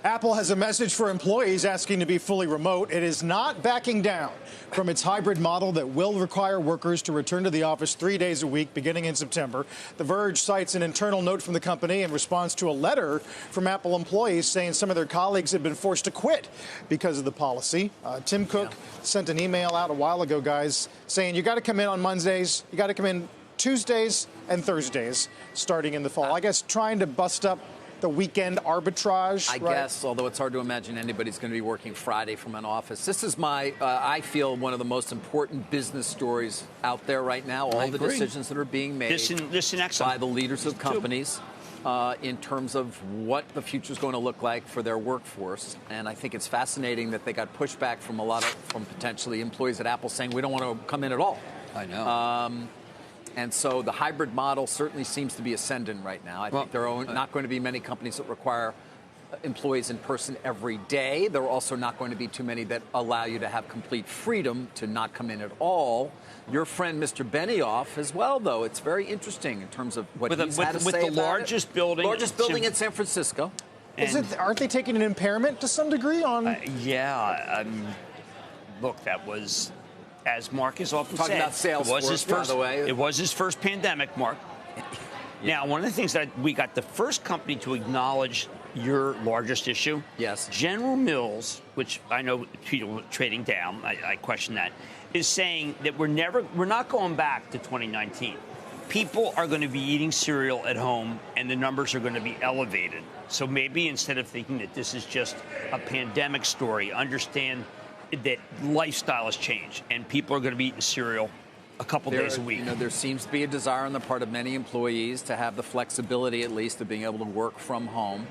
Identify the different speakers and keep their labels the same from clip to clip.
Speaker 1: Apple has a message for employees asking to be fully remote. It is not backing down from its hybrid model that will require workers to return to the office 3 days a week beginning in September. The Verge cites an internal note from the company in response to a letter from Apple employees saying some of their colleagues had been forced to quit because of the policy. Tim Cook sent an email out a while ago, guys, saying you got to come in on Mondays, you got to come in Tuesdays and Thursdays starting in the fall. I guess trying to bust up the weekend arbitrage,
Speaker 2: I guess, although it's hard to imagine anybody's going to be working Friday from an office. This is my, I feel, one of the most important business stories out there right now. All the decisions that are being made by the leaders of companies in terms of what the future is going to look like for their workforce. And I think it's fascinating that they got pushback from from potentially employees at Apple saying we don't want to come in at all.
Speaker 3: I know.
Speaker 2: And so the hybrid model certainly seems to be ascendant right now. I think there are not going to be many companies that require employees in person every day. There are also not going to be too many that allow you to have complete freedom to not come in at all. Your friend, Mr. Benioff, as well, though. It's very interesting in terms of what he's had to say about
Speaker 3: the largest building.
Speaker 2: Largest building in San Francisco.
Speaker 1: Aren't they taking an impairment to some degree on?
Speaker 4: Look, that was, as Mark has often
Speaker 2: talking
Speaker 4: said,
Speaker 2: about Salesforce,
Speaker 4: it was his first pandemic, Mark. Now, one of the things that we got the first company to acknowledge your largest issue.
Speaker 2: Yes.
Speaker 4: General Mills, which I know people are trading down, I question that, is saying that we're not going back to 2019. People are going to be eating cereal at home, and the numbers are going to be elevated. So maybe instead of thinking that this is just a pandemic story, understand that lifestyle has changed, and people are going to be eating cereal a couple days a week.
Speaker 2: You know, there seems to be a desire on the part of many employees to have the flexibility, at least, of being able to work from home.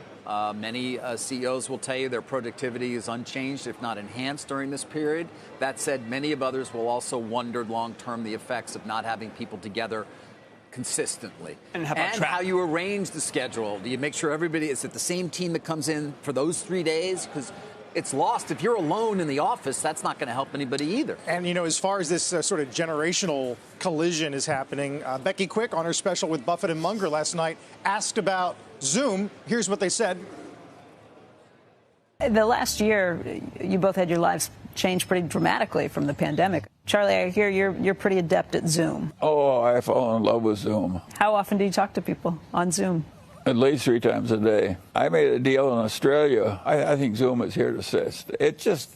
Speaker 2: Many CEOs will tell you their productivity is unchanged, if not enhanced, during this period. That said, many of others will also wonder long-term the effects of not having people together consistently.
Speaker 4: And how
Speaker 2: you arrange the schedule. Do you make sure everybody is at the same team that comes in for those 3 days? Because it's lost. If you're alone in the office, that's not going to help anybody either.
Speaker 1: And, you know, as far as this sort of generational collision is happening, Becky Quick on her special with Buffett and Munger last night asked about Zoom. Here's what they said.
Speaker 5: The last year, you both had your lives change pretty dramatically from the pandemic. Charlie, I hear you're pretty adept at Zoom.
Speaker 6: Oh, I fall in love with Zoom.
Speaker 5: How often do you talk to people on Zoom?
Speaker 6: At least 3 times a day. I made a deal in Australia. I think Zoom is here to stay. It just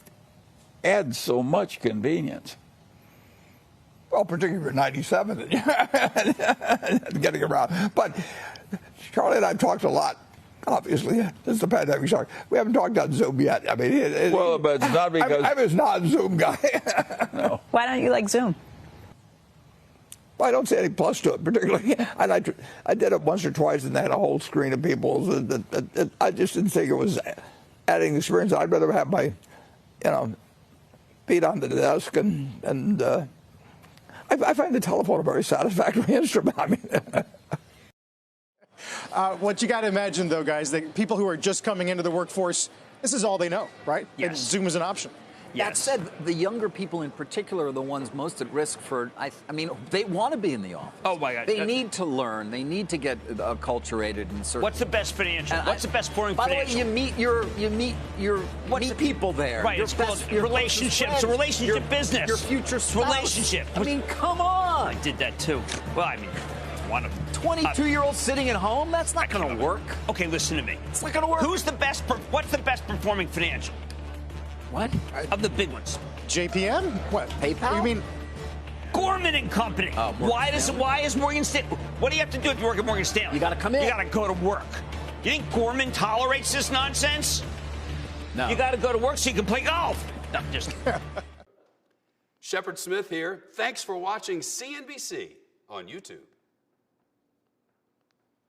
Speaker 6: adds so much convenience.
Speaker 7: Well, particularly for 97, getting around. But Charlie and I have talked a lot, obviously, since the pandemic started. We haven't talked on Zoom yet. I mean,
Speaker 6: well, but it's not because
Speaker 7: I'm a non-Zoom guy.
Speaker 6: No.
Speaker 5: Why don't you like Zoom?
Speaker 7: Well, I don't see any plus to it, particularly. And I did it once or twice, and they had a whole screen of people. I just didn't think it was adding experience. I'd rather have my, feet on the desk, and I find the telephone a very satisfactory instrument. I mean,
Speaker 1: what you got to imagine, though, guys, that people who are just coming into the workforce, this is all they know, right?
Speaker 4: Yes.
Speaker 1: And Zoom is an option.
Speaker 2: Yes. That said, the younger people in particular are the ones most at risk for, I mean, they want to be in the office.
Speaker 4: Oh, my God.
Speaker 2: They need to learn. They need to get acculturated in certain...
Speaker 4: What's the best financial? What's the best foreign financial?
Speaker 2: By the way, you meet people there.
Speaker 4: Right, it's called relationships. It's a relationship business.
Speaker 2: Your future spouse.
Speaker 4: Relationship.
Speaker 2: I mean, come on.
Speaker 4: I did that, too. Well, I mean, one of them.
Speaker 2: 22-year-old sitting at home? That's not going to work.
Speaker 4: Okay, listen to me.
Speaker 2: It's not going to work.
Speaker 4: What's the best performing financial?
Speaker 2: What?
Speaker 4: Of the big ones.
Speaker 1: JPM? What?
Speaker 2: PayPal?
Speaker 1: You mean
Speaker 4: Gorman and Company. Why is Morgan Stanley? What do you have to do if you work at Morgan Stanley?
Speaker 2: You got to come in.
Speaker 4: You got to go to work. You think Gorman tolerates this nonsense?
Speaker 2: No.
Speaker 4: You got to go to work so you can play golf. No, just.
Speaker 8: Shepard Smith here. Thanks for watching CNBC on YouTube.